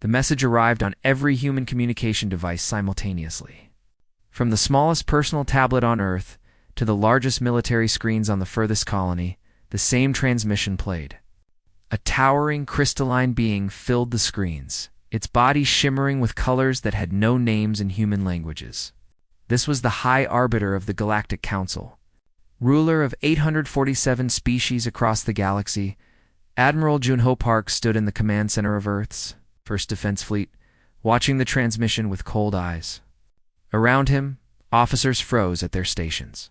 The message arrived on every human communication device simultaneously. From the smallest personal tablet on Earth to the largest military screens on the furthest colony, the same transmission played. A towering, crystalline being filled the screens, its body shimmering with colors that had no names in human languages. This was the High Arbiter of the Galactic Council. Ruler of 847 species across the galaxy, Admiral Junho Park stood in the command center of Earth's First Defense Fleet, watching the transmission with cold eyes. Around him, officers froze at their stations.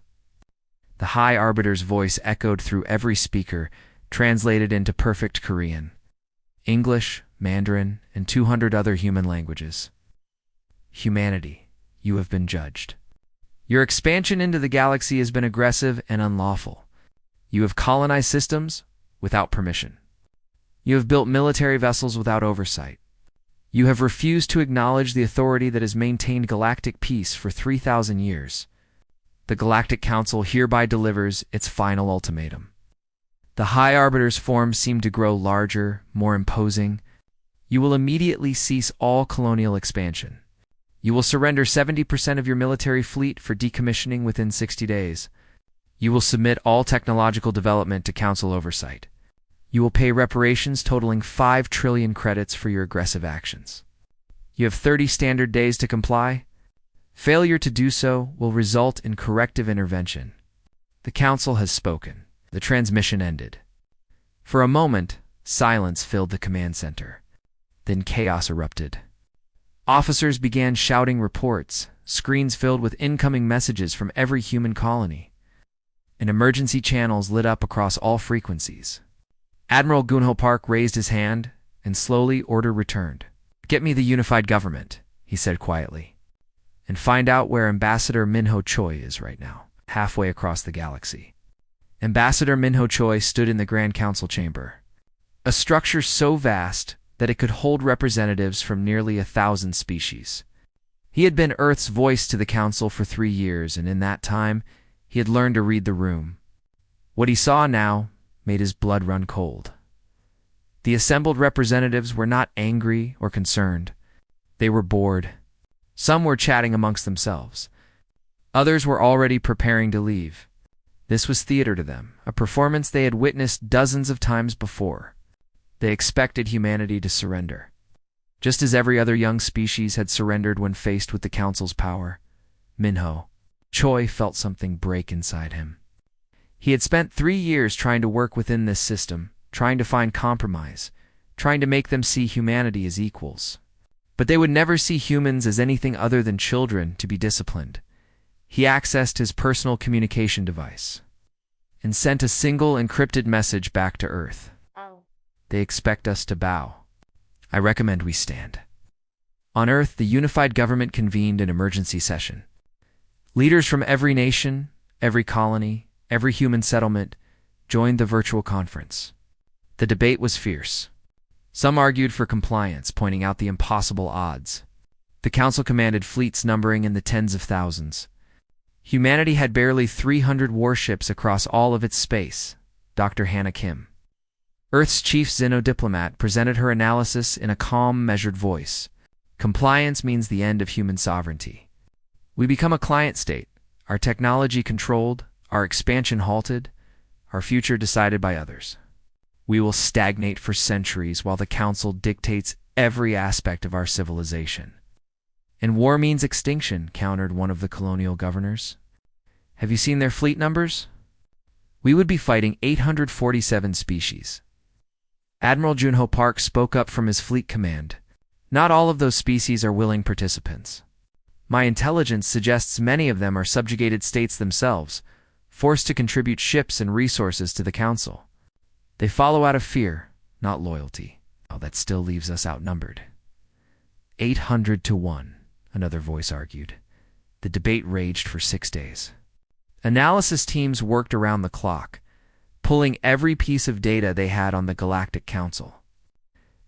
The High Arbiter's voice echoed through every speaker, translated into perfect Korean, English, Mandarin, and 200 other human languages. Humanity, you have been judged. Your expansion into the galaxy has been aggressive and unlawful. You have colonized systems without permission. You have built military vessels without oversight. You have refused to acknowledge the authority that has maintained galactic peace for 3,000 years. The Galactic Council hereby delivers its final ultimatum. The High Arbiter's form seemed to grow larger, more imposing. You will immediately cease all colonial expansion. You will surrender 70% of your military fleet for decommissioning within 60 days. You will submit all technological development to Council oversight. You will pay reparations totaling 5 trillion credits for your aggressive actions. You have 30 standard days to comply. Failure to do so will result in corrective intervention. The Council has spoken. The transmission ended. For a moment, silence filled the command center. Then chaos erupted. Officers began shouting reports, screens filled with incoming messages from every human colony, and emergency channels lit up across all frequencies. Admiral Gunho Park raised his hand, and slowly order returned. "Get me the unified government," he said quietly, "and find out where Ambassador Minho Choi is right now, halfway across the galaxy." Ambassador Minho Choi stood in the Grand Council chamber, a structure so vast that it could hold representatives from nearly 1,000 species. He had been Earth's voice to the Council for 3 years, and in that time, he had learned to read the room. What he saw now made his blood run cold. The assembled representatives were not angry or concerned. They were bored. Some were chatting amongst themselves. Others were already preparing to leave. This was theater to them, a performance they had witnessed dozens of times before. They expected humanity to surrender. Just as every other young species had surrendered when faced with the Council's power, Minho Choi felt something break inside him. He had spent 3 years trying to work within this system, trying to find compromise, trying to make them see humanity as equals. But they would never see humans as anything other than children to be disciplined. He accessed his personal communication device and sent a single encrypted message back to Earth. "They expect us to bow. I recommend we stand." On Earth, the unified government convened an emergency session. Leaders from every nation, every colony, every human settlement joined the virtual conference. The debate was fierce. Some argued for compliance, pointing out the impossible odds. The Council commanded fleets numbering in the tens of thousands. Humanity had barely 300 warships across all of its space, Dr. Hannah Kim. Earth's chief xenodiplomat presented her analysis in a calm, measured voice. Compliance means the end of human sovereignty. We become a client state, our technology controlled, our expansion halted, our future decided by others. We will stagnate for centuries while the Council dictates every aspect of our civilization. "And war means extinction," countered one of the colonial governors. "Have you seen their fleet numbers? We would be fighting 847 species." Admiral Junho Park spoke up from his fleet command. "Not all of those species are willing participants. My intelligence suggests many of them are subjugated states themselves, forced to contribute ships and resources to the Council. They follow out of fear, not loyalty. Oh, that still leaves us outnumbered." 800 to 1, another voice argued. The debate raged for 6 days. Analysis teams worked around the clock, pulling every piece of data they had on the Galactic Council.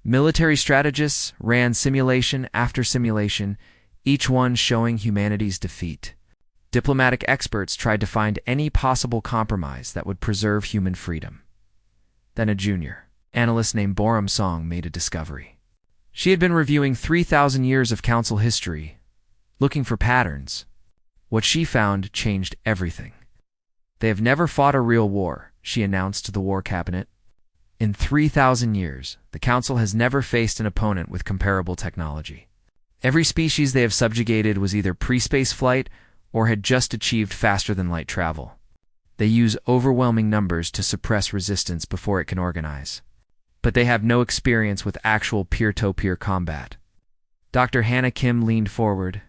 Military strategists ran simulation after simulation, each one showing humanity's defeat. Diplomatic experts tried to find any possible compromise that would preserve human freedom. Then a junior analyst named Boram Song made a discovery. She had been reviewing 3,000 years of council history, looking for patterns. What she found changed everything. They have never fought a real war, she announced to the War Cabinet. In 3,000 years, the Council has never faced an opponent with comparable technology. Every species they have subjugated was either pre-space flight or had just achieved faster-than-light travel. They use overwhelming numbers to suppress resistance before it can organize. But they have no experience with actual peer-to-peer combat. Dr. Hannah Kim leaned forward.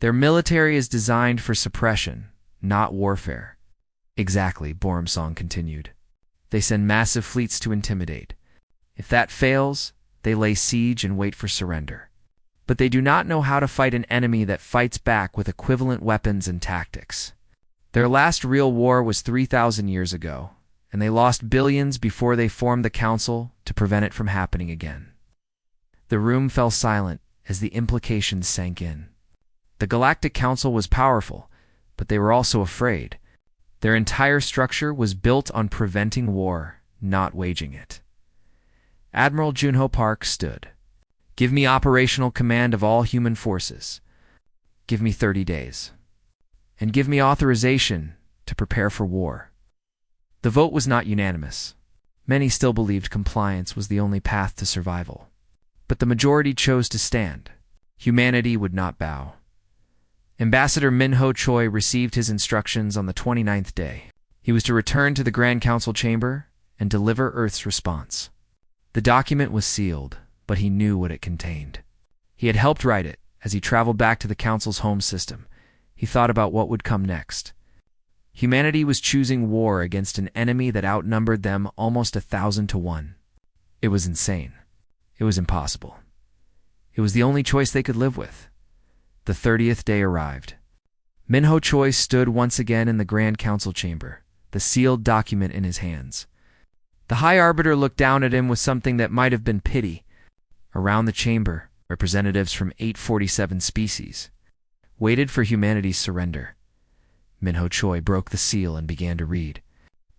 Their military is designed for suppression, not warfare. Exactly, Borumsong continued. They send massive fleets to intimidate. If that fails, they lay siege and wait for surrender. But they do not know how to fight an enemy that fights back with equivalent weapons and tactics. Their last real war was 3,000 years ago, and they lost billions before they formed the Council to prevent it from happening again. The room fell silent as the implications sank in. The Galactic Council was powerful, but they were also afraid. Their entire structure was built on preventing war, not waging it. Admiral Junho Park stood. Give me operational command of all human forces. Give me 30 days. And give me authorization to prepare for war. The vote was not unanimous. Many still believed compliance was the only path to survival. But the majority chose to stand. Humanity would not bow. Ambassador Minho Choi received his instructions on the 29th day. He was to return to the Grand Council chamber and deliver Earth's response. The document was sealed, but he knew what it contained. He had helped write it. As he traveled back to the Council's home system, he thought about what would come next. Humanity was choosing war against an enemy that outnumbered them almost 1,000 to 1. It was insane. It was impossible. It was the only choice they could live with. The 30th day arrived. Minho Choi stood once again in the Grand Council chamber, the sealed document in his hands. The High Arbiter looked down at him with something that might have been pity. Around the chamber, representatives from 847 species waited for humanity's surrender. Minho Choi broke the seal and began to read.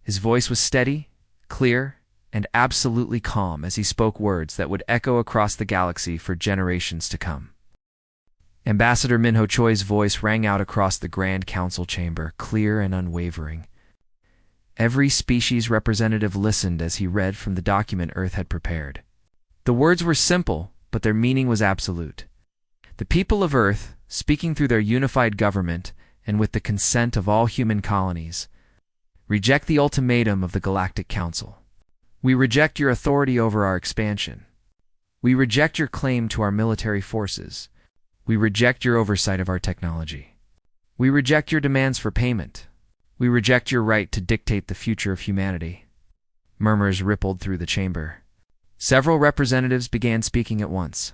His voice was steady, clear, and absolutely calm as he spoke words that would echo across the galaxy for generations to come. Ambassador Minho Choi's voice rang out across the Grand Council chamber, clear and unwavering. Every species representative listened as he read from the document Earth had prepared. The words were simple, but their meaning was absolute. The people of Earth, speaking through their unified government and with the consent of all human colonies, reject the ultimatum of the Galactic Council. We reject your authority over our expansion. We reject your claim to our military forces. We reject your oversight of our technology. We reject your demands for payment. We reject your right to dictate the future of humanity. Murmurs rippled through the chamber. Several representatives began speaking at once.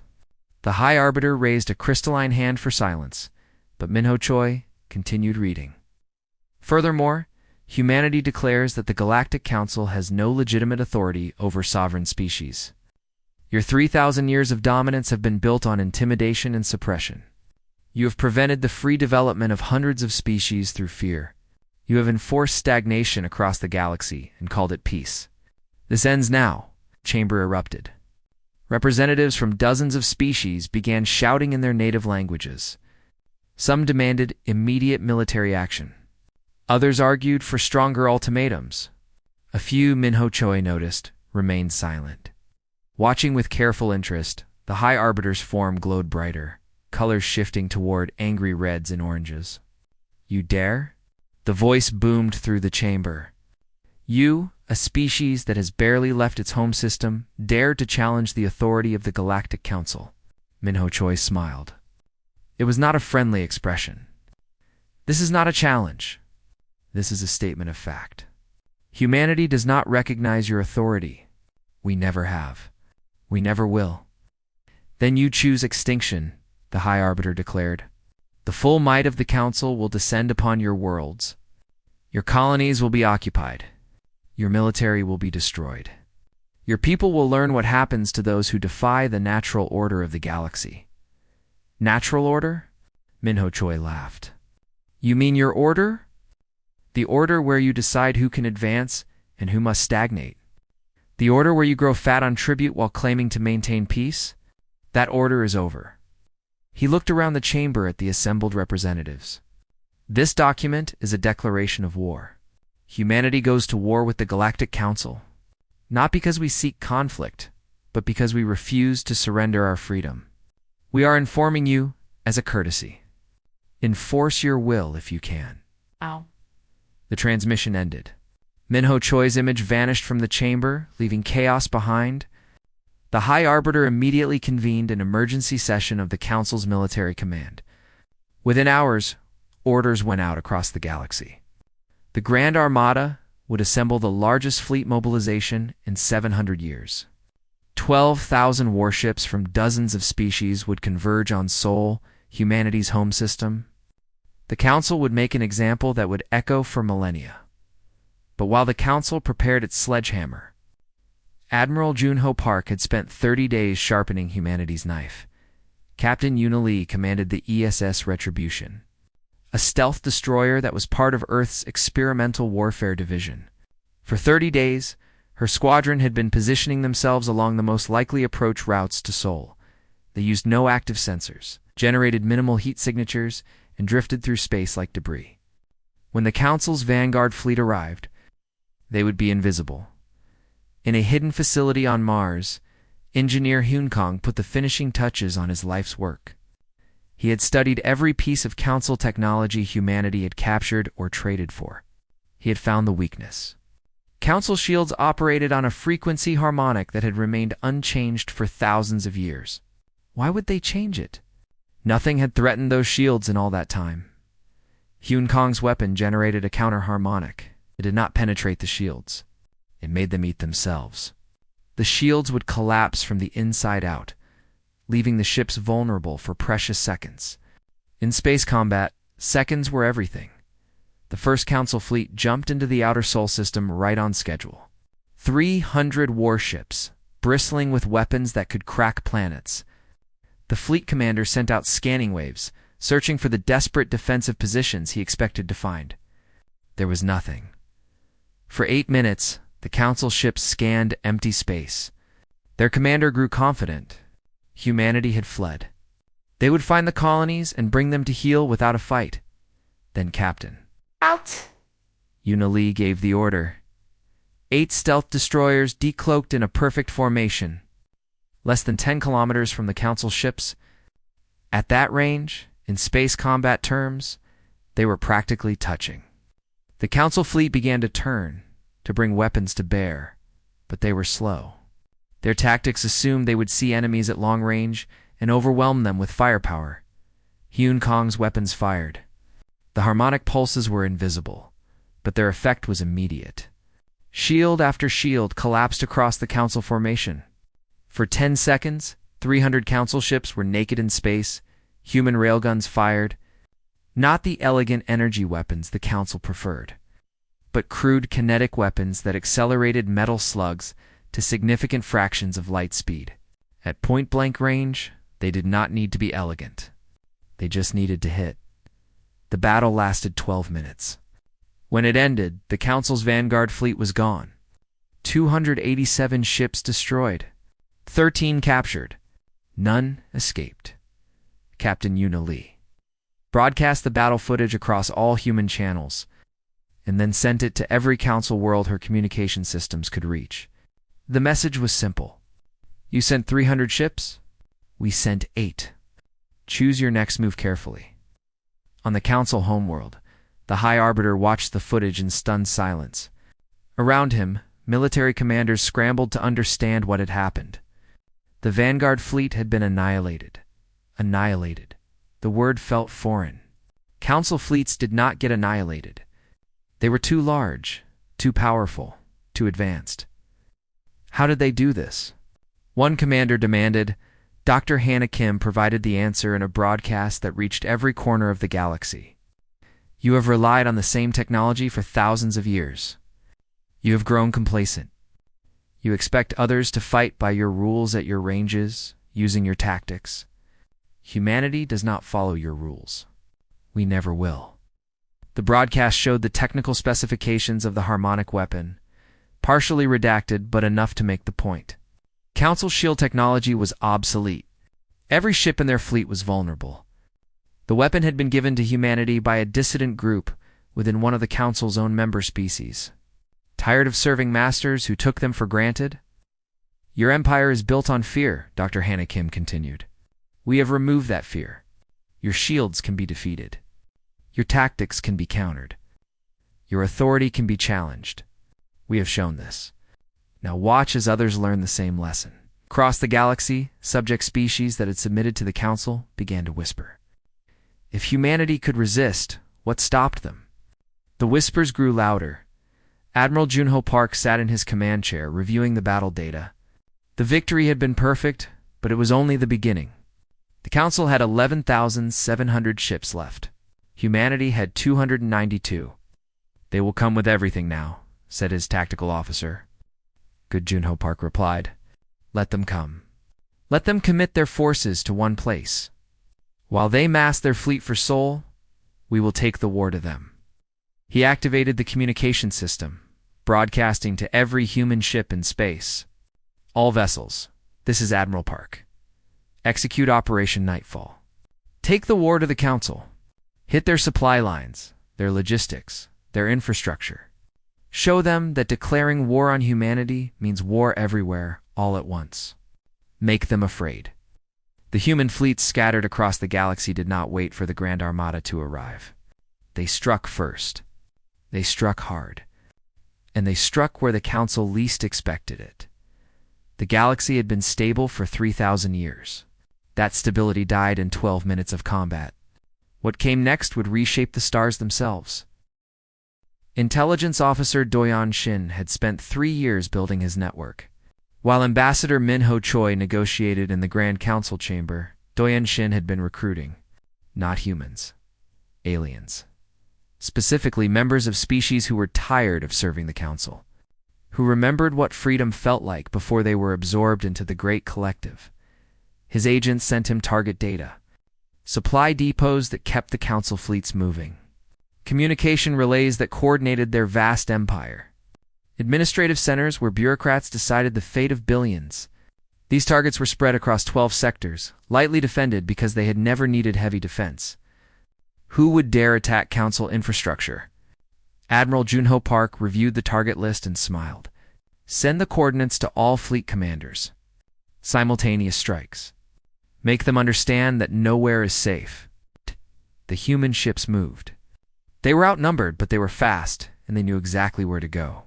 The High Arbiter raised a crystalline hand for silence, but Minho Choi continued reading. Furthermore, humanity declares that the Galactic Council has no legitimate authority over sovereign species. Your 3,000 years of dominance have been built on intimidation and suppression. You have prevented the free development of hundreds of species through fear. You have enforced stagnation across the galaxy and called it peace. This ends now, the chamber erupted. Representatives from dozens of species began shouting in their native languages. Some demanded immediate military action. Others argued for stronger ultimatums. A few, Minho Choi noticed, remained silent. Watching with careful interest, the High Arbiter's form glowed brighter, colors shifting toward angry reds and oranges. You dare? The voice boomed through the chamber. You, a species that has barely left its home system, dared to challenge the authority of the Galactic Council. Minho Choi smiled. It was not a friendly expression. This is not a challenge. This is a statement of fact. Humanity does not recognize your authority. We never have. We never will. Then you choose extinction, the High Arbiter declared. The full might of the Council will descend upon your worlds. Your colonies will be occupied. Your military will be destroyed. Your people will learn what happens to those who defy the natural order of the galaxy. Natural order? Minho Choi laughed. You mean your order? The order where you decide who can advance and who must stagnate. The order where you grow fat on tribute while claiming to maintain peace? That order is over. He looked around the chamber at the assembled representatives. This document is a declaration of war. Humanity goes to war with the Galactic Council, not because we seek conflict, but because we refuse to surrender our freedom. We are informing you as a courtesy. Enforce your will if you can. Ow. The transmission ended. Minho Choi's image vanished from the chamber, leaving chaos behind. The High Arbiter immediately convened an emergency session of the Council's military command. Within hours, orders went out across the galaxy. The Grand Armada would assemble the largest fleet mobilization in 700 years. 12,000 warships from dozens of species would converge on Sol, humanity's home system. The Council would make an example that would echo for millennia. But while the Council prepared its sledgehammer, Admiral Junho Park had spent 30 days sharpening humanity's knife. Captain Una Lee commanded the ESS Retribution, a stealth destroyer that was part of Earth's experimental warfare division. For 30 days, her squadron had been positioning themselves along the most likely approach routes to Sol. They used no active sensors, generated minimal heat signatures, and drifted through space like debris. When the Council's Vanguard fleet arrived, they would be invisible. In a hidden facility on Mars, engineer Hyun Kong put the finishing touches on his life's work. He had studied every piece of Council technology humanity had captured or traded for. He had found the weakness. Council shields operated on a frequency harmonic that had remained unchanged for thousands of years. Why would they change it? Nothing had threatened those shields in all that time. Hyun Kong's weapon generated a counter-harmonic. It did not penetrate the shields. It made them eat themselves. The shields would collapse from the inside out, leaving the ships vulnerable for precious seconds. In space combat, seconds were everything. The first Council fleet jumped into the outer Sol system right on schedule. 300 warships, bristling with weapons that could crack planets. The fleet commander sent out scanning waves, searching for the desperate defensive positions he expected to find. There was nothing. For 8 minutes, the Council ships scanned empty space. Their commander grew confident. Humanity had fled. They would find the colonies and bring them to heel without a fight. Then Captain Out. Una Lee gave the order. 8 stealth destroyers decloaked in a perfect formation, less than 10 kilometers from the Council ships. At that range, in space combat terms, they were practically touching. The Council fleet began to turn, to bring weapons to bear, but they were slow. Their tactics assumed they would see enemies at long range and overwhelm them with firepower. Hyun Kong's weapons fired. The harmonic pulses were invisible, but their effect was immediate. Shield after shield collapsed across the Council formation. For 10 seconds, 300 Council ships were naked in space, human railguns fired. Not the elegant energy weapons the Council preferred, but crude kinetic weapons that accelerated metal slugs to significant fractions of light speed. At point-blank range, they did not need to be elegant. They just needed to hit. The battle lasted 12 minutes. When it ended, the Council's Vanguard fleet was gone. 287 ships destroyed. 13 captured. None escaped. Captain Una Lee broadcast the battle footage across all human channels, and then sent it to every Council world her communication systems could reach. The message was simple. You sent 300 ships? We sent 8. Choose your next move carefully. On the Council homeworld, the High Arbiter watched the footage in stunned silence. Around him, military commanders scrambled to understand what had happened. The Vanguard fleet had been annihilated. Annihilated. The word felt foreign. Council fleets did not get annihilated. They were too large, too powerful, too advanced. How did they do this? One commander demanded. Dr. Hannah Kim provided the answer in a broadcast that reached every corner of the galaxy. You have relied on the same technology for thousands of years. You have grown complacent. You expect others to fight by your rules at your ranges, using your tactics. Humanity does not follow your rules. We never will. The broadcast showed the technical specifications of the harmonic weapon, partially redacted but enough to make the point. Council shield technology was obsolete. Every ship in their fleet was vulnerable. The weapon had been given to humanity by a dissident group within one of the Council's own member species. Tired of serving masters who took them for granted? Your empire is built on fear, Dr. Hannah Kim continued. We have removed that fear. Your shields can be defeated. Your tactics can be countered. Your authority can be challenged. We have shown this. Now watch as others learn the same lesson. Across the galaxy, subject species that had submitted to the Council began to whisper. If humanity could resist, what stopped them? The whispers grew louder. Admiral Junho Park sat in his command chair, reviewing the battle data. The victory had been perfect, but it was only the beginning. The Council had 11,700 ships left. Humanity had 292. They will come with everything now, said his tactical officer. Good, Junho Park replied. Let them come. Let them commit their forces to one place. While they mass their fleet for Sol, we will take the war to them. He activated the communication system, broadcasting to every human ship in space. All vessels, this is Admiral Park. Execute Operation Nightfall. Take the war to the Council. Hit their supply lines, their logistics, their infrastructure. Show them that declaring war on humanity means war everywhere, all at once. Make them afraid. The human fleets scattered across the galaxy did not wait for the Grand Armada to arrive. They struck first. They struck hard. And they struck where the Council least expected it. The galaxy had been stable for 3,000 years. That stability died in 12 minutes of combat. What came next would reshape the stars themselves. Intelligence Officer Doyan Shin had spent 3 years building his network. While Ambassador Minho Choi negotiated in the Grand Council chamber, Doyan Shin had been recruiting. Not humans. Aliens. Specifically, members of species who were tired of serving the Council, who remembered what freedom felt like before they were absorbed into the Great Collective. His agents sent him target data, supply depots that kept the Council fleets moving, communication relays that coordinated their vast empire, administrative centers where bureaucrats decided the fate of billions. These targets were spread across 12 sectors, lightly defended because they had never needed heavy defense. Who would dare attack Council infrastructure? Admiral Junho Park reviewed the target list and smiled. Send the coordinates to all fleet commanders. Simultaneous strikes. Make them understand that nowhere is safe. The human ships moved. They were outnumbered, but they were fast, and they knew exactly where to go.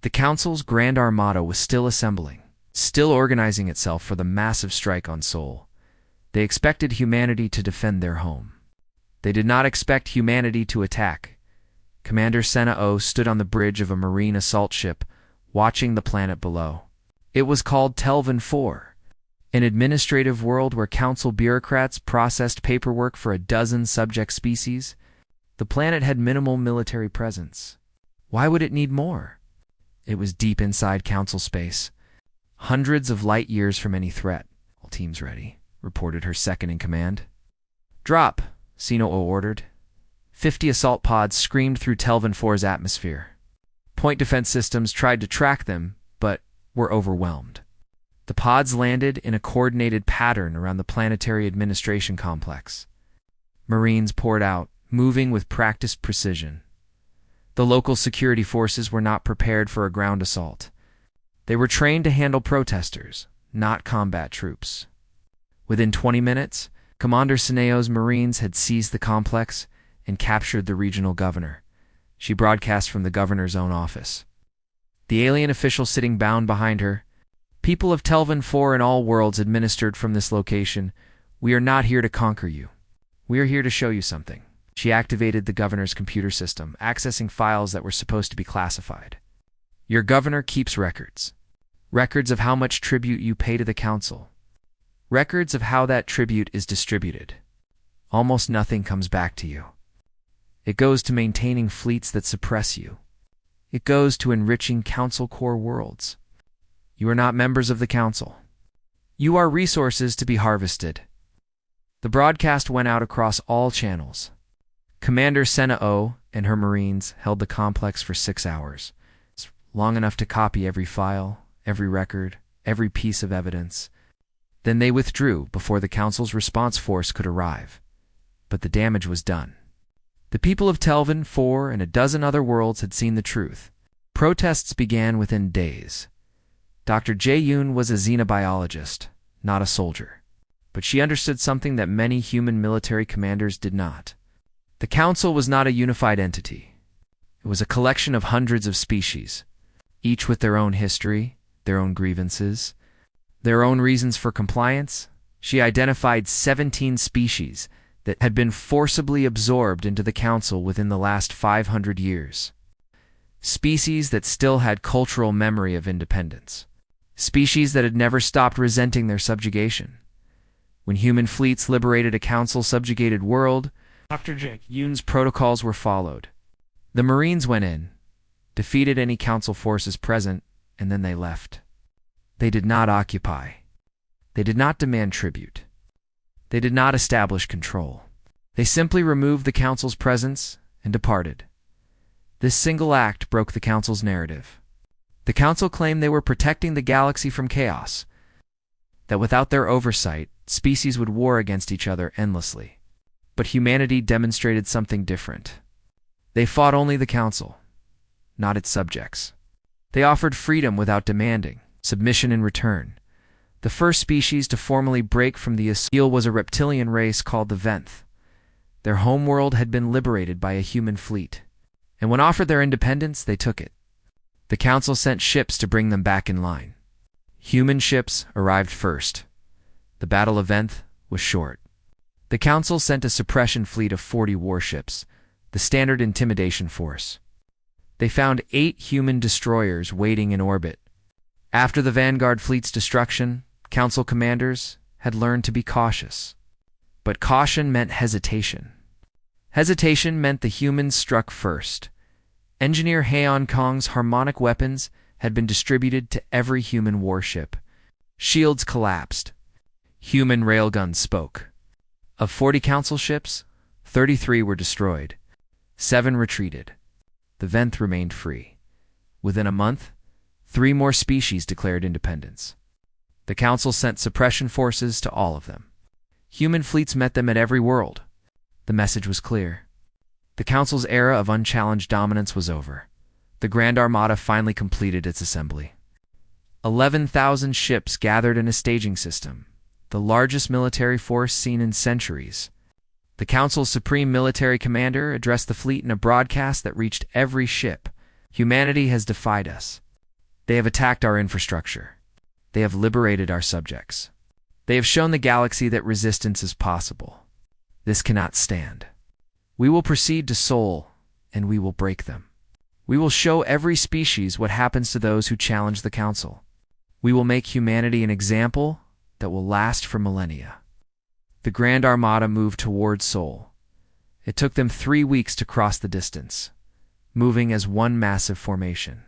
The Council's Grand Armada was still assembling, still organizing itself for the massive strike on Sol. They expected humanity to defend their home. They did not expect humanity to attack. Commander Senna-O stood on the bridge of a marine assault ship, watching the planet below. It was called Telvin IV, an administrative world where Council bureaucrats processed paperwork for a dozen subject species. The planet had minimal military presence. Why would it need more? It was deep inside Council space, hundreds of light years from any threat. All teams ready, reported her second-in-command. Drop, Sino-O ordered. 50 assault pods screamed through Telvin IV's atmosphere. Point defense systems tried to track them, but were overwhelmed. The pods landed in a coordinated pattern around the planetary administration complex. Marines poured out, moving with practiced precision. The local security forces were not prepared for a ground assault. They were trained to handle protesters, not combat troops. Within 20 minutes, Commander Sineo's Marines had seized the complex and captured the regional governor. She broadcast from the governor's own office. The alien official sitting bound behind her. People of Telvin IV and all worlds administered from this location, we are not here to conquer you. We are here to show you something. She activated the governor's computer system, accessing files that were supposed to be classified. Your governor keeps records. Records of how much tribute you pay to the Council. Records of how that tribute is distributed. Almost nothing comes back to you. It goes to maintaining fleets that suppress you. It goes to enriching Council core worlds. You are not members of the Council. You are resources to be harvested. The broadcast went out across all channels. Commander Senna-O and her Marines held the complex for 6 hours, long enough to copy every file, every record, every piece of evidence. Then they withdrew before the Council's response force could arrive. But the damage was done. The people of Telvin, 4, and a dozen other worlds had seen the truth. Protests began within days. Dr. Jae-yoon was a xenobiologist, not a soldier. But she understood something that many human military commanders did not. The Council was not a unified entity. It was a collection of hundreds of species, each with their own history, their own grievances, their own reasons for compliance. She identified 17 species that had been forcibly absorbed into the Council within the last 500 years. Species that still had cultural memory of independence. Species that had never stopped resenting their subjugation. When human fleets liberated a Council-subjugated world, Dr. Jae-yoon's protocols were followed. The Marines went in, defeated any Council forces present, and then they left. They did not occupy. They did not demand tribute. They did not establish control. They simply removed the Council's presence and departed. This single act broke the Council's narrative. The Council claimed they were protecting the galaxy from chaos, that without their oversight, species would war against each other endlessly. But humanity demonstrated something different. They fought only the Council, not its subjects. They offered freedom without demanding submission in return. The first species to formally break from the assault was a reptilian race called the Venth. Their homeworld had been liberated by a human fleet, and when offered their independence, they took it. The Council sent ships to bring them back in line. Human ships arrived first. The Battle of Venth was short. The Council sent a suppression fleet of 40 warships, the standard intimidation force. They found 8 human destroyers waiting in orbit. After the Vanguard fleet's destruction, Council commanders had learned to be cautious. But caution meant hesitation. Hesitation meant the humans struck first. Engineer Haeon Kong's harmonic weapons had been distributed to every human warship. Shields collapsed. Human railguns spoke. Of 40 Council ships, 33 were destroyed. 7 retreated. The Venth remained free. Within a month, 3 more species declared independence. The Council sent suppression forces to all of them. Human fleets met them at every world. The message was clear. The Council's era of unchallenged dominance was over. The Grand Armada finally completed its assembly. 11,000 ships gathered in a staging system, the largest military force seen in centuries. The Council's supreme military commander addressed the fleet in a broadcast that reached every ship. Humanity has defied us. They have attacked our infrastructure. They have liberated our subjects. They have shown the galaxy that resistance is possible. This cannot stand. We will proceed to Sol, and we will break them. We will show every species what happens to those who challenge the Council. We will make humanity an example that will last for millennia. The Grand Armada moved toward Sol. It took them 3 weeks to cross the distance, moving as one massive formation.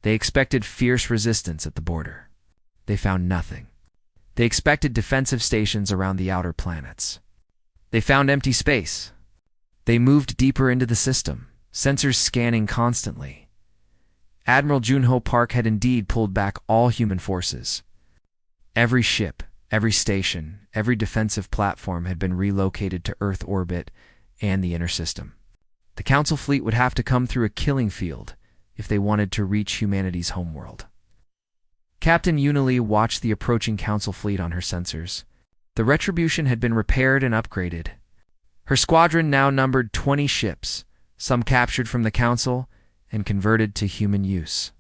They expected fierce resistance at the border. They found nothing. They expected defensive stations around the outer planets. They found empty space. They moved deeper into the system, sensors scanning constantly. Admiral Junho Park had indeed pulled back all human forces. Every ship, every station, every defensive platform had been relocated to Earth orbit and the inner system. The Council fleet would have to come through a killing field if they wanted to reach humanity's homeworld. Captain Unilee watched the approaching Council fleet on her sensors. The Retribution had been repaired and upgraded. Her squadron now numbered 20 ships, some captured from the Council and converted to human use.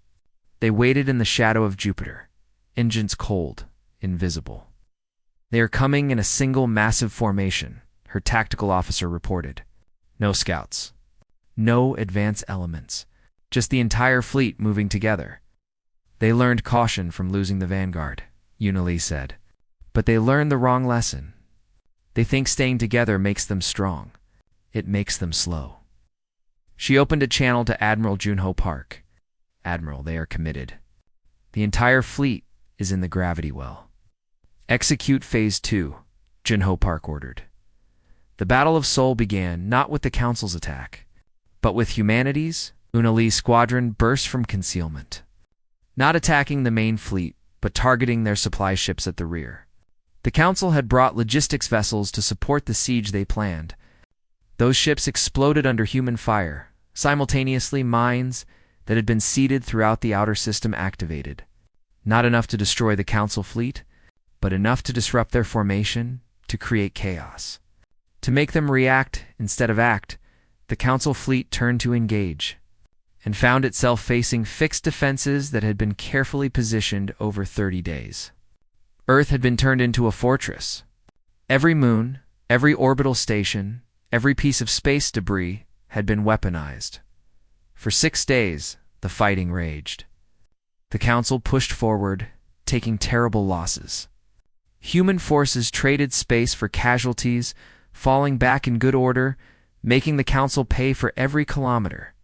They waited in the shadow of Jupiter, engines cold, invisible. They are coming in a single massive formation, her tactical officer reported. No scouts. No advance elements. Just the entire fleet moving together. They learned caution from losing the Vanguard, Unilee said. But they learned the wrong lesson. They think staying together makes them strong. It makes them slow. She opened a channel to Admiral Junho Park. Admiral, they are committed. The entire fleet is in the gravity well. Execute Phase 2, Junho Park ordered. The Battle of Sol began not with the Council's attack, but with humanity's. Unilee's squadron burst from concealment, not attacking the main fleet, but targeting their supply ships at the rear. The Council had brought logistics vessels to support the siege they planned. Those ships exploded under human fire. Simultaneously, mines that had been seeded throughout the outer system activated. Not enough to destroy the Council fleet, but enough to disrupt their formation, to create chaos. To make them react instead of act, the Council fleet turned to engage, and found itself facing fixed defenses that had been carefully positioned over 30 days. Earth had been turned into a fortress. Every moon, every orbital station, every piece of space debris had been weaponized. For 6 days, the fighting raged. The Council pushed forward, taking terrible losses. Human forces traded space for casualties, falling back in good order, making the Council pay for every kilometer.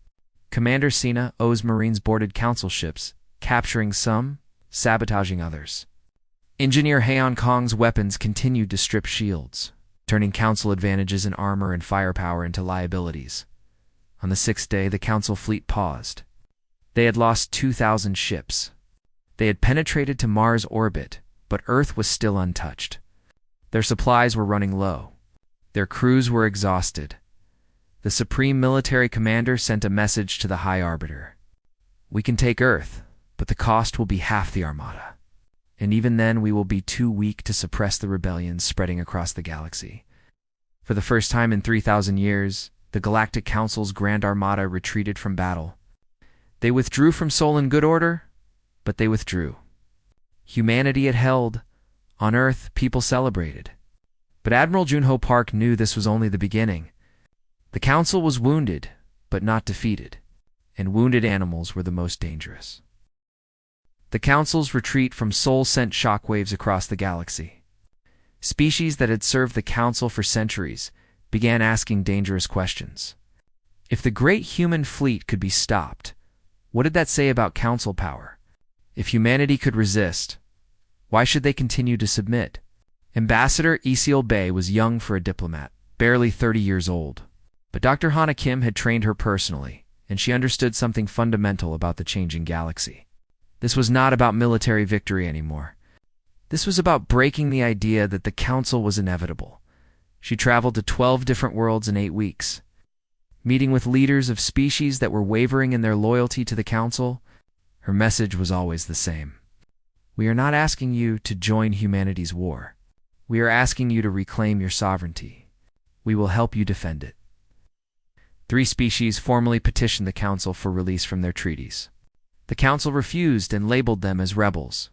Commander Sina's Marines boarded Council ships, capturing some, sabotaging others. Engineer Heian Kong's weapons continued to strip shields, turning Council advantages in armor and firepower into liabilities. On the 6th day, the Council fleet paused. They had lost 2,000 ships. They had penetrated to Mars' orbit, but Earth was still untouched. Their supplies were running low. Their crews were exhausted. The Supreme Military Commander sent a message to the High Arbiter. "We can take Earth, but the cost will be half the Armada. And even then we will be too weak to suppress the rebellions spreading across the galaxy." For the first time in 3,000 years, the Galactic Council's Grand Armada retreated from battle. They withdrew from Sol in good order, but they withdrew. Humanity had held. On Earth, people celebrated. But Admiral Junho Park knew this was only the beginning. The Council was wounded, but not defeated, and wounded animals were the most dangerous. The Council's retreat from Sol sent shockwaves across the galaxy. Species that had served the Council for centuries began asking dangerous questions. If the great human fleet could be stopped, what did that say about Council power? If humanity could resist, why should they continue to submit? Ambassador Isil Bey was young for a diplomat, barely 30 years old. But Dr. Hana Kim had trained her personally, and she understood something fundamental about the changing galaxy. This was not about military victory anymore. This was about breaking the idea that the Council was inevitable. She traveled to 12 different worlds in 8 weeks. Meeting with leaders of species that were wavering in their loyalty to the Council, her message was always the same. "We are not asking you to join humanity's war. We are asking you to reclaim your sovereignty. We will help you defend it." 3 species formally petitioned the Council for release from their treaties. The Council refused and labeled them as rebels.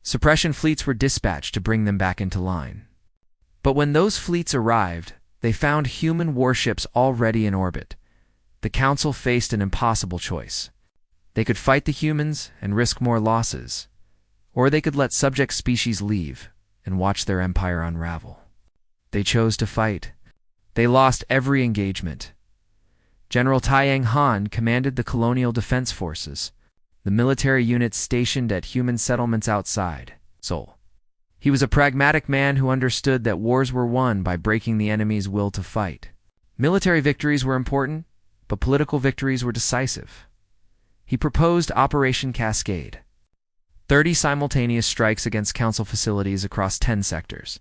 Suppression fleets were dispatched to bring them back into line. But when those fleets arrived, they found human warships already in orbit. The Council faced an impossible choice. They could fight the humans and risk more losses, or they could let subject species leave and watch their empire unravel. They chose to fight. They lost every engagement. General Taiyang Han commanded the Colonial Defense Forces, the military units stationed at human settlements outside Sol. He was a pragmatic man who understood that wars were won by breaking the enemy's will to fight. Military victories were important, but political victories were decisive. He proposed Operation Cascade. 30 simultaneous strikes against Council facilities across 10 sectors.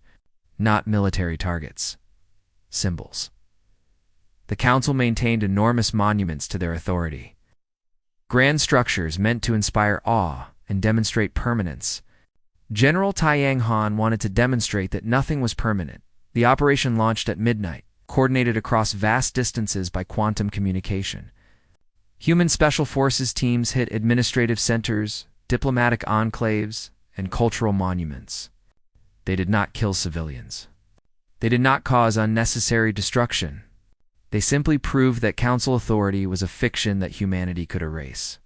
Not military targets. Symbols. The Council maintained enormous monuments to their authority. Grand structures meant to inspire awe and demonstrate permanence. General Taiyang Han wanted to demonstrate that nothing was permanent. The operation launched at midnight, coordinated across vast distances by quantum communication. Human Special Forces teams hit administrative centers, diplomatic enclaves, and cultural monuments. They did not kill civilians. They did not cause unnecessary destruction. They simply proved that Council authority was a fiction that humanity could erase.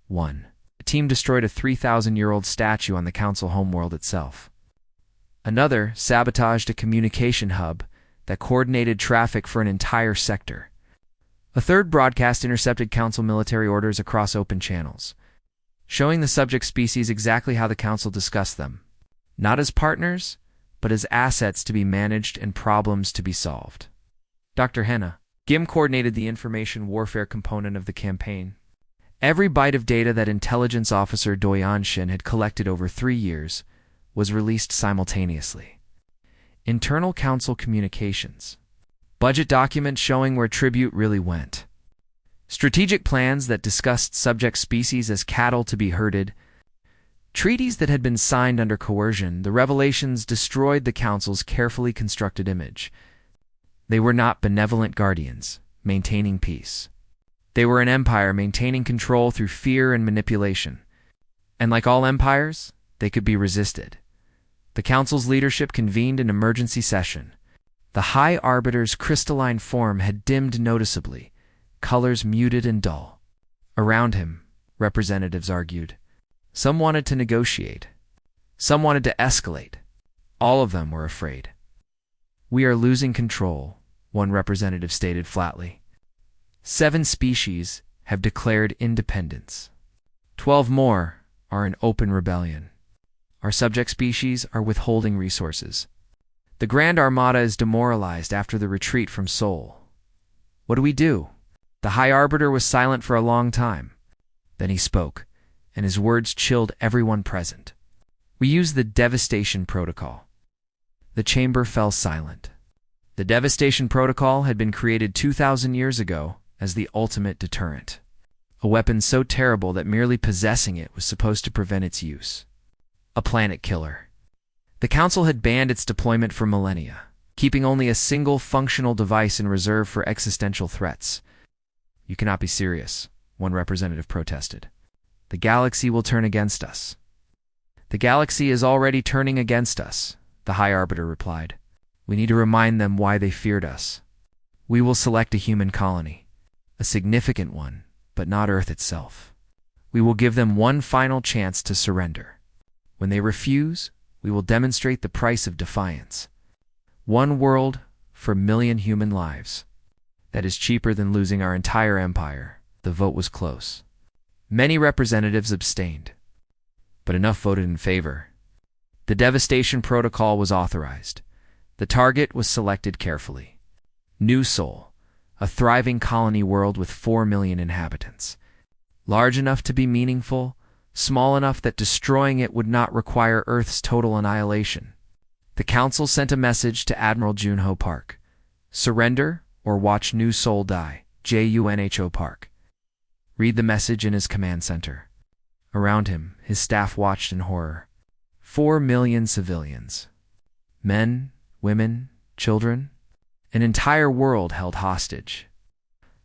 1. A team destroyed a 3,000-year-old statue on the Council homeworld itself. Another sabotaged a communication hub that coordinated traffic for an entire sector. A third broadcast intercepted Council military orders across open channels, showing the subject species exactly how the Council discussed them, not as partners, but as assets to be managed and problems to be solved. Dr. Henna Gim coordinated the information warfare component of the campaign. Every byte of data that intelligence officer Doyan Shin had collected over 3 years was released simultaneously. Internal Council communications. Budget documents showing where tribute really went. Strategic plans that discussed subject species as cattle to be herded. Treaties that had been signed under coercion. The revelations destroyed the Council's carefully constructed image. They were not benevolent guardians, maintaining peace. They were an empire maintaining control through fear and manipulation. And like all empires, they could be resisted. The Council's leadership convened an emergency session. The High Arbiter's crystalline form had dimmed noticeably, colors muted and dull. Around him, representatives argued. Some wanted to negotiate. Some wanted to escalate. All of them were afraid. "We are losing control," one representative stated flatly. 7 species have declared independence. 12 more are in open rebellion. Our subject species are withholding resources. The Grand Armada is demoralized after the retreat from Sol. What do we do? The High Arbiter was silent for a long time. Then he spoke, and his words chilled everyone present. "We use the Devastation Protocol." The chamber fell silent. The Devastation Protocol had been created 2,000 years ago as the ultimate deterrent. A weapon so terrible that merely possessing it was supposed to prevent its use. A planet killer. The Council had banned its deployment for millennia, keeping only a single functional device in reserve for existential threats. "You cannot be serious," one representative protested. "The galaxy will turn against us." "The galaxy is already turning against us," the High Arbiter replied. "We need to remind them why they feared us. We will select a human colony, a significant one, but not Earth itself. We will give them one final chance to surrender. When they refuse, we will demonstrate the price of defiance. 1 world for 1,000,000 human lives. That is cheaper than losing our entire empire." The vote was close. Many representatives abstained, but enough voted in favor. The Devastation Protocol was authorized. The target was selected carefully. New Sol, a thriving colony world with 4 million inhabitants. Large enough to be meaningful, small enough that destroying it would not require Earth's total annihilation. The Council sent a message to Admiral Junho Park. "Surrender or watch New Sol die, Junho Park." Read the message in his command center. Around him, his staff watched in horror. 4 million civilians. Men, women, children. An entire world held hostage.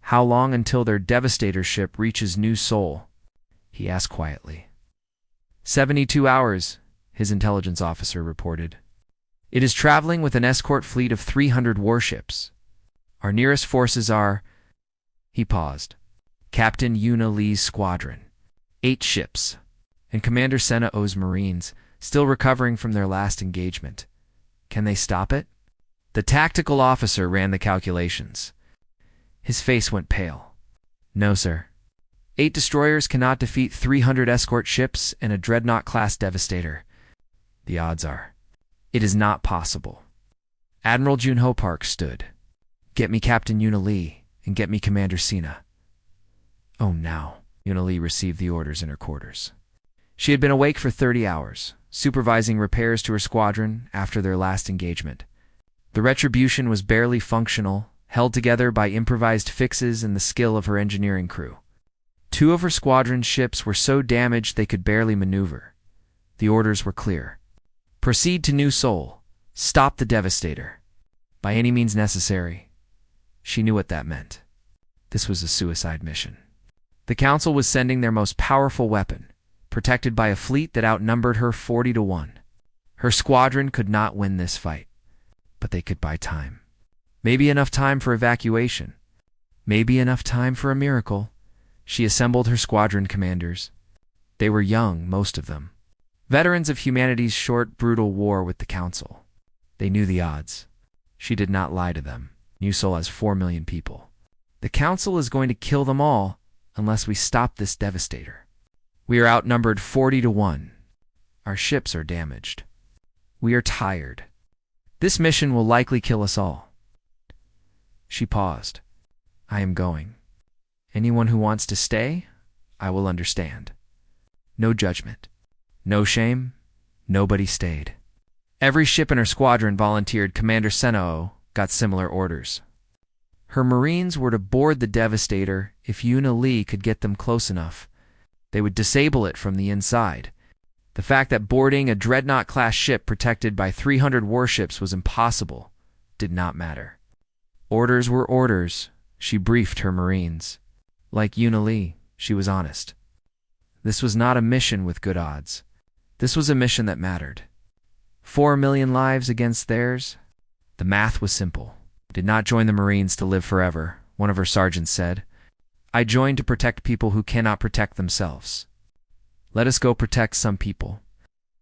"How long until their Devastator ship reaches New Sol?" he asked quietly. 72 hours, his intelligence officer reported. "It is traveling with an escort fleet of 300 warships. Our nearest forces are—" He paused. "Captain Yuna Lee's squadron. 8 ships. And Commander Senna O's Marines, still recovering from their last engagement. Can they stop it?" The tactical officer ran the calculations. His face went pale. "No, sir. 8 destroyers cannot defeat 300 escort ships and a Dreadnought-class Devastator. The odds are, it is not possible." Admiral Junho Park stood. "Get me Captain Yuna Lee, and get me Commander Senna." "Oh, now." Yuna Lee received the orders in her quarters. She had been awake for 30 hours, supervising repairs to her squadron after their last engagement. The Retribution was barely functional, held together by improvised fixes and the skill of her engineering crew. 2 of her squadron's ships were so damaged they could barely maneuver. The orders were clear. Proceed to New Sol. Stop the Devastator. By any means necessary. She knew what that meant. This was a suicide mission. The Council was sending their most powerful weapon, protected by a fleet that outnumbered her 40 to 1. Her squadron could not win this fight, but they could buy time. Maybe enough time for evacuation. Maybe enough time for a miracle. She assembled her squadron commanders. They were young, most of them. Veterans of humanity's short, brutal war with the Council. They knew the odds. She did not lie to them. New Sol has 4 million people. The Council is going to kill them all unless we stop this Devastator. We are outnumbered 40 to 1. Our ships are damaged. We are tired. This mission will likely kill us all. She paused. I am going. Anyone who wants to stay, I will understand. No judgment. No shame. Nobody stayed. Every ship in her squadron volunteered. Commander Senao got similar orders. Her Marines were to board the Devastator if Yuna Lee could get them close enough. They would disable it from the inside. The fact that boarding a Dreadnought-class ship protected by 300 warships was impossible did not matter. Orders were orders, she briefed her Marines. Like Yuna Lee, she was honest. This was not a mission with good odds. This was a mission that mattered. 4 million lives against theirs? The math was simple. Did not join the Marines to live forever, one of her sergeants said. I joined to protect people who cannot protect themselves. Let us go protect some people.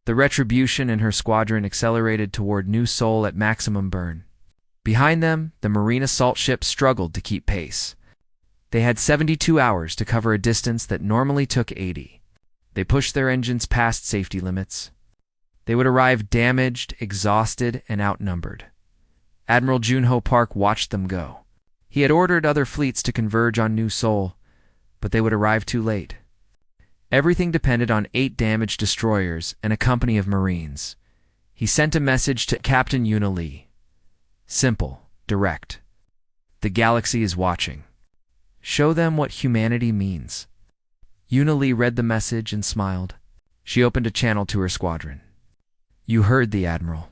The Retribution in her squadron accelerated toward New Sol at maximum burn. Behind them, the Marine assault ships struggled to keep pace. They had 72 hours to cover a distance that normally took 80. They pushed their engines past safety limits. They would arrive damaged, exhausted, and outnumbered. Admiral Junho Park watched them go. He had ordered other fleets to converge on New Sol, but they would arrive too late. Everything depended on 8 damaged destroyers and a company of Marines. He sent a message to Captain Yuna Lee. Simple, direct. The galaxy is watching. Show them what humanity means. Yuna Lee read the message and smiled. She opened a channel to her squadron. You heard the Admiral.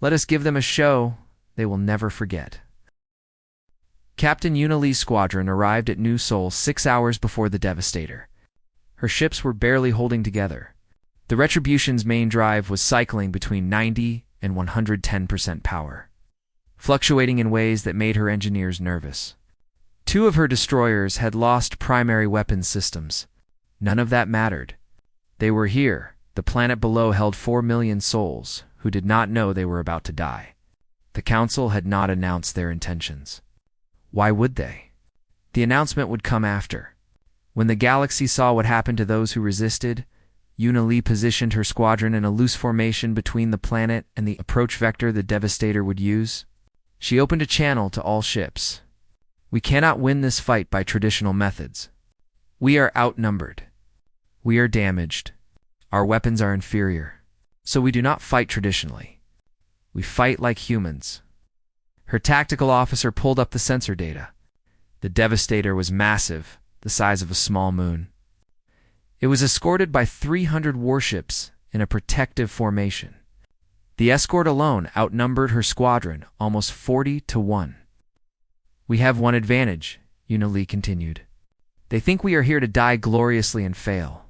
Let us give them a show they will never forget. Captain Yuna Lee's squadron arrived at New Sol 6 hours before the Devastator. Her ships were barely holding together. The Retribution's main drive was cycling between 90 and 110% power, fluctuating in ways that made her engineers nervous. 2 of her destroyers had lost primary weapons systems. None of that mattered. They were here. The planet below held 4 million souls who did not know they were about to die. The Council had not announced their intentions. Why would they? The announcement would come after. When the galaxy saw what happened to those who resisted, Yuna Lee positioned her squadron in a loose formation between the planet and the approach vector the Devastator would use. She opened a channel to all ships. We cannot win this fight by traditional methods. We are outnumbered. We are damaged. Our weapons are inferior. So we do not fight traditionally. We fight like humans. Her tactical officer pulled up the sensor data. The Devastator was massive, the size of a small moon. It was escorted by 300 warships in a protective formation. The escort alone outnumbered her squadron almost 40-1. We have one advantage, Yuna Lee continued. They think we are here to die gloriously and fail.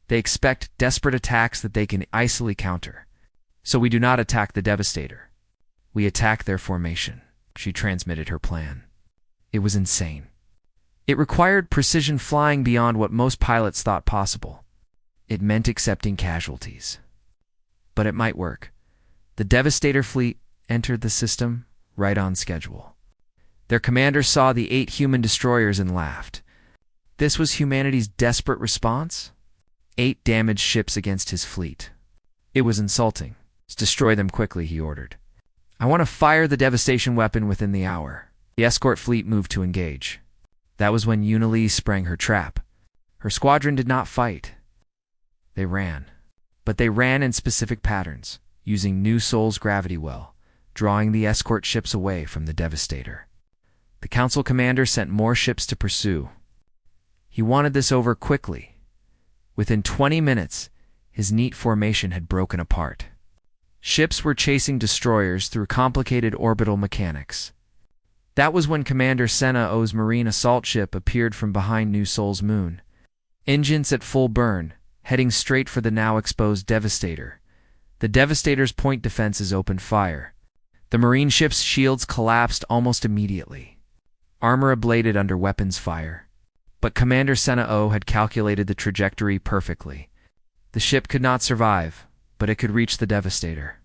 They expect desperate attacks that they can easily counter. So we do not attack the Devastator. We attack their formation. She transmitted her plan. It was insane. It required precision flying beyond what most pilots thought possible. It meant accepting casualties. But it might work. The Devastator fleet entered the system right on schedule. Their commander saw the 8 human destroyers and laughed. This was humanity's desperate response? 8 damaged ships against his fleet. It was insulting. Destroy them quickly, he ordered. I want to fire the devastation weapon within the hour. The escort fleet moved to engage. That was when Yuna Lee sprang her trap. Her squadron did not fight. They ran. But they ran in specific patterns, using New Sol's gravity well, drawing the escort ships away from the Devastator. The Council commander sent more ships to pursue. He wanted this over quickly. Within 20 minutes, his neat formation had broken apart. Ships were chasing destroyers through complicated orbital mechanics. That was when Commander Senao's Marine assault ship appeared from behind New Sol's moon. Engines at full burn, heading straight for the now exposed Devastator. The Devastator's point defenses opened fire. The Marine ship's shields collapsed almost immediately. Armor ablated under weapons fire. But Commander Senao had calculated the trajectory perfectly. The ship could not survive, but it could reach the Devastator.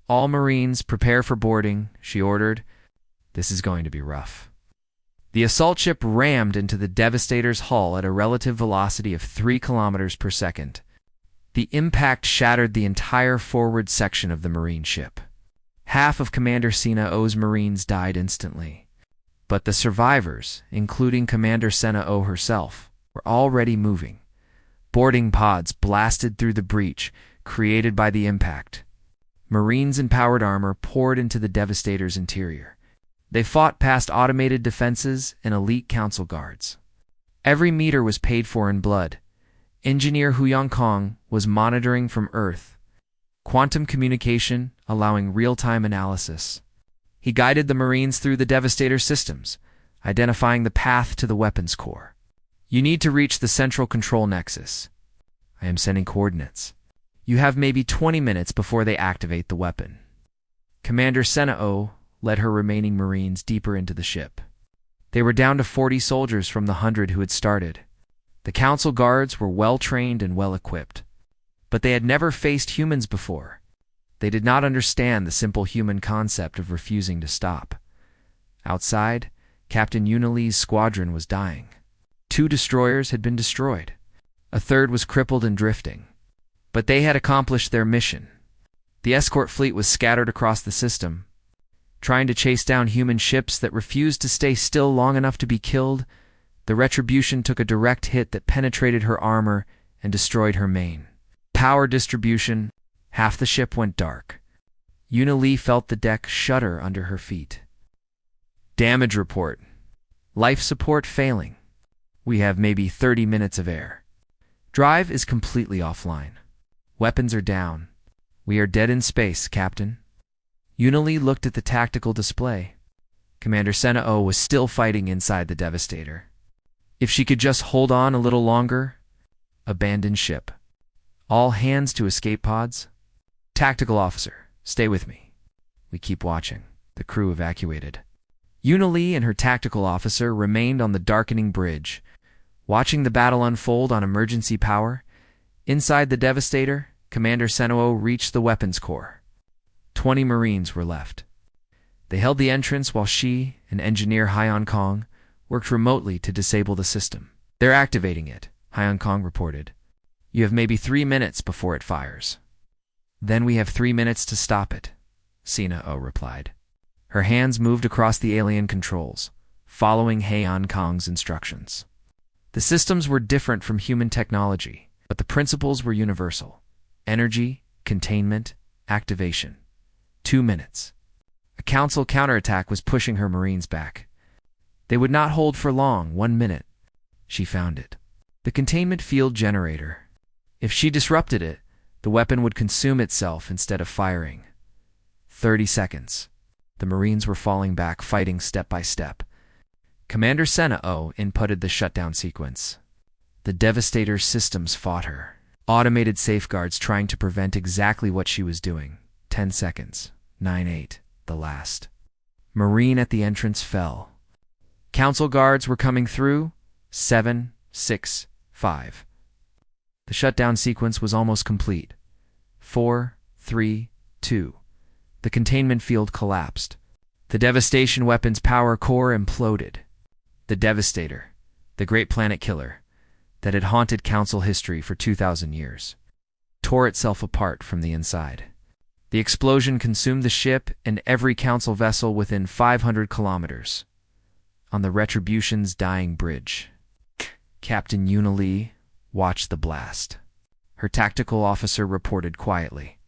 All Marines, prepare for boarding, she ordered. This is going to be rough. The assault ship rammed into the Devastator's hull at a relative velocity of 3 kilometers per second. The impact shattered the entire forward section of the Marine ship. Half of Commander Senao's Marines died instantly. But the survivors, including Commander Senao herself, were already moving. Boarding pods blasted through the breach, created by the impact. Marines in powered armor poured into the Devastator's interior. They fought past automated defenses and elite council guards. Every meter was paid for in blood. Engineer Huyang Kong was monitoring from Earth. Quantum communication, allowing real-time analysis. He guided the Marines through the Devastator systems, identifying the path to the weapons core. You need to reach the central control nexus. I am sending coordinates. You have maybe 20 minutes before they activate the weapon. Commander Senao led her remaining Marines deeper into the ship. They were down to 40 soldiers from the 100 who had started. The council guards were well-trained and well-equipped, but they had never faced humans before. They did not understand the simple human concept of refusing to stop. Outside, Captain Unili's squadron was dying. 2 destroyers had been destroyed. A third was crippled and drifting. But they had accomplished their mission. The escort fleet was scattered across the system, trying to chase down human ships that refused to stay still long enough to be killed. The Retribution took a direct hit that penetrated her armor and destroyed her main. Power distribution, half the ship went dark. Unili felt the deck shudder under her feet. Damage report. Life support failing. We have maybe 30 minutes of air. Drive is completely offline. Weapons are down. We are dead in space, Captain. Unili looked at the tactical display. Commander Senao was still fighting inside the Devastator. If she could just hold on a little longer. Abandon ship. All hands to escape pods. Tactical officer, stay with me. We keep watching. The crew evacuated. Unili and her tactical officer remained on the darkening bridge, watching the battle unfold on emergency power. Inside the Devastator, Commander Senao reached the weapons core. 20 Marines were left. They held the entrance while she and Engineer Huyang Kong worked remotely to disable the system. They're activating it, Huyang Kong reported. You have maybe 3 minutes before it fires. Then we have 3 minutes to stop it, Senao replied. Her hands moved across the alien controls, following Huyang Kong's instructions. The systems were different from human technology, but the principles were universal. Energy, containment, activation. 2 minutes. A council counterattack was pushing her Marines back. They would not hold for long. 1 minute. She found it. The containment field generator. If she disrupted it, the weapon would consume itself instead of firing. 30 seconds. The Marines were falling back, fighting step by step. Commander Senao inputted the shutdown sequence. The Devastator's systems fought her. Automated safeguards trying to prevent exactly what she was doing. 10 seconds. 9-8. The last. Marine at the entrance fell. Council guards were coming through. 7, 6, 5. The shutdown sequence was almost complete. 4, 3, 2. The containment field collapsed. The devastation weapon's power core imploded. The Devastator, the great planet killer that had haunted Council history for 2,000 years, tore itself apart from the inside. The explosion consumed the ship and every Council vessel within 500 kilometers. On the Retribution's dying bridge, Captain Unili watched the blast. Her tactical officer reported quietly.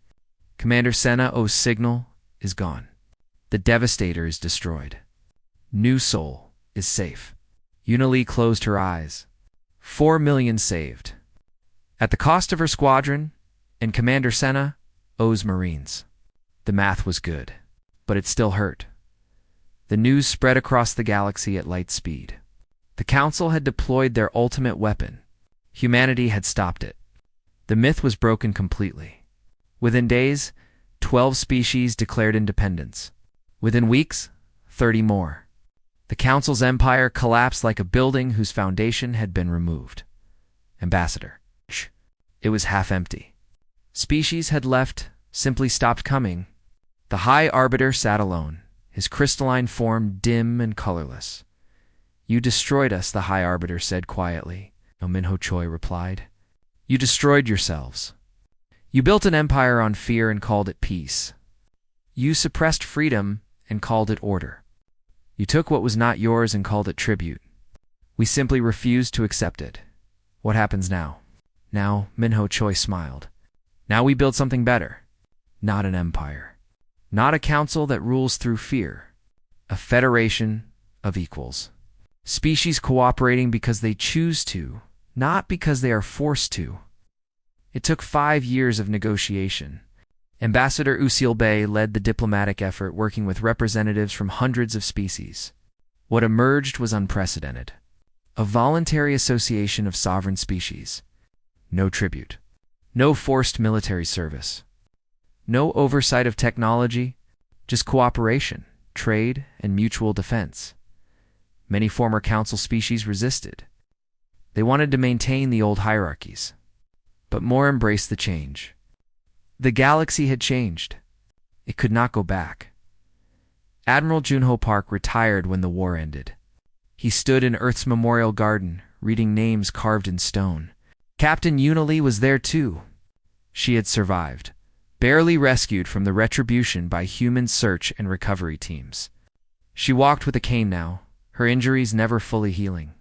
Commander Senao's signal is gone. The Devastator is destroyed. New Soul is safe. Unili closed her eyes. 4 million saved. At the cost of her squadron and Commander Senao's Marines. The math was good, but it still hurt. The news spread across the galaxy at light speed. The Council had deployed their ultimate weapon. Humanity had stopped it. The myth was broken completely. Within days, 12 species declared independence. Within weeks, 30 more. The Council's empire collapsed like a building whose foundation had been removed. Ambassador. It was half empty. Species had left, simply stopped coming. The High Arbiter sat alone, his crystalline form dim and colorless. You destroyed us, the High Arbiter said quietly. No Minho Choi replied. You destroyed yourselves. You built an empire on fear and called it peace. You suppressed freedom and called it order. You took what was not yours and called it tribute. We simply refused to accept it. What happens now? Now, Minho Choi smiled. Now we build something better. Not an empire. Not a council that rules through fear. A federation of equals. Species cooperating because they choose to, not because they are forced to. It took 5 years of negotiation. Ambassador Usil Bey led the diplomatic effort, working with representatives from hundreds of species. What emerged was unprecedented. A voluntary association of sovereign species. No tribute. No forced military service. No oversight of technology, just cooperation, trade, and mutual defense. Many former council species resisted. They wanted to maintain the old hierarchies, but more embraced the change. The galaxy had changed. It could not go back. Admiral Junho Park retired when the war ended. He stood in Earth's Memorial Garden, reading names carved in stone. Captain Unili was there too. She had survived, barely rescued from the retribution by human search and recovery teams. She walked with a cane now, her injuries never fully healing.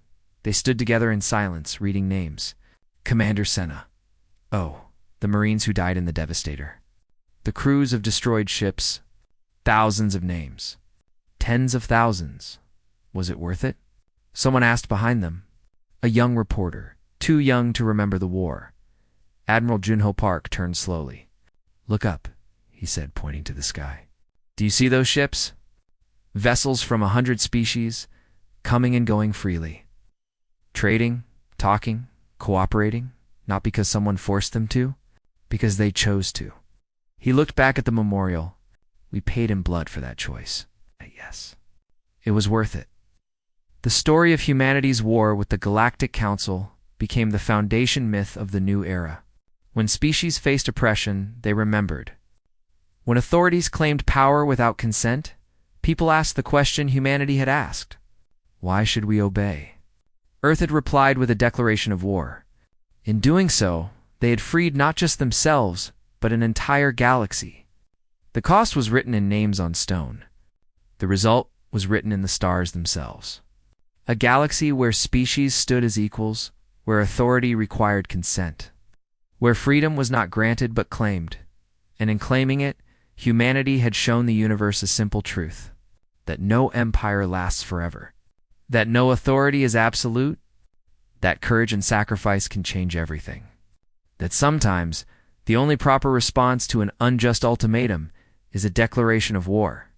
They stood together in silence, reading names. Commander Senna. Oh, the Marines who died in the Devastator. The crews of destroyed ships. Thousands of names. Tens of thousands. Was it worth it? Someone asked behind them. A young reporter, too young to remember the war. Admiral Junho Park turned slowly. Look up, he said, pointing to the sky. Do you see those ships? Vessels from 100 species, coming and going freely. Trading, talking, cooperating, not because someone forced them to, because they chose to. He looked back at the memorial. We paid in blood for that choice. Yes. It was worth it. The story of humanity's war with the Galactic Council became the foundation myth of the new era. When species faced oppression, they remembered. When authorities claimed power without consent, people asked the question humanity had asked. Why should we obey? Earth had replied with a declaration of war. In doing so, they had freed not just themselves, but an entire galaxy. The cost was written in names on stone. The result was written in the stars themselves. A galaxy where species stood as equals, where authority required consent, where freedom was not granted but claimed, and in claiming it, humanity had shown the universe a simple truth, that no empire lasts forever, that no authority is absolute, that courage and sacrifice can change everything, that sometimes the only proper response to an unjust ultimatum is a declaration of war.